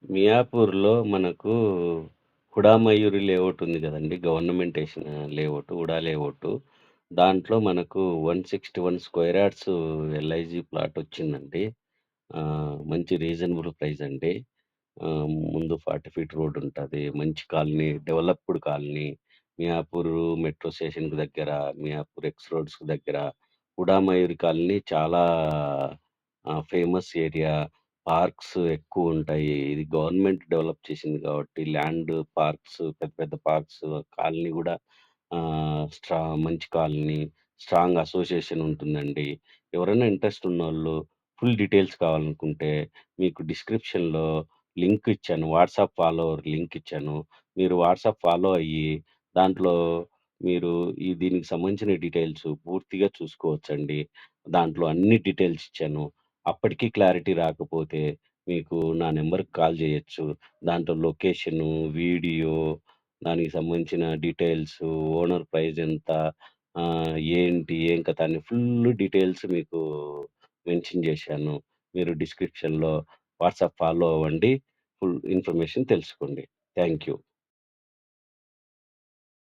మియాపూర్‌లో మనకు హుడా మయూరి లేఅవుట్ ఉంది గదండీ! గవర్నమెంట్ ఏసిన లేఅవుట్ హుడా లేఅవుట్. దాంట్లో మనకు 161 స్క్వేర్ యార్డ్స్ ఎల్ఐజీ ప్లాట్ వచ్చిందండి. మంచి రీజనబుల్ ప్రైస్ అండి. ముందు 40 ఫీట్ రోడ్ ఉంటది. మంచి colony, developed colony. Miyapur metro స్టేషన్‌కి దగ్గర, మియాపూర్ ఎక్స్ రోడ్స్‌కి దగ్గర. హుడా మయూరి కాలనీ చాలా ఫేమస్ ఏరియా. పార్క్స్ ఎక్కువుంటాయి. ఇది గవర్నమెంట్ డెవలప్ చేసింది కాబట్టి ల్యాండ్, పార్క్స్ పెద్ద పెద్ద పార్క్స్ కాలనీ గూడా మంచి కాలనీ. స్ట్రాంగ్ అసోసియేషన్ ఉంటుందండి. ఎవరైనా ఇంట్రెస్ట్ ఉన్నోళ్ళు ఫుల్ డీటెయిల్స్ కావాలనుకుంటే మీకు డిస్క్రిప్షన్‌లో లింక్ ఇచ్చాను. వాట్సాప్ ఫాలోవర్ లింక్ ఇచ్చాను. మీరు వాట్సాప్ ఫాలో అయ్యి దాంట్లో మీరు దీనికి సంబంధించిన డీటెయిల్స్ పూర్తిగా చూసుకోవచ్చండి. దాంట్లో అన్ని డీటెయిల్స్ ఇచ్చాను. అప్పటికి క్లారిటీ రాకపోతే మీకు నా నంబర్‌కి కాల్ జేయొచ్చు. దాంట్లో లొకేషను, వీడియో, దానికి సంబంధించిన డీటెయిల్సు, ఓనర్ ప్రైస్ ఎంత, ఏంటి, ఏం కథ అని ఫుల్ డీటెయిల్స్ మీకు మెన్షన్ జేశాను. మీరు డిస్క్రిప్షన్‌లో వాట్సాప్ ఫాలో అవ్వండి. ఫుల్ ఇన్ఫర్మేషన్ తెలుసుకోండి. Thank you.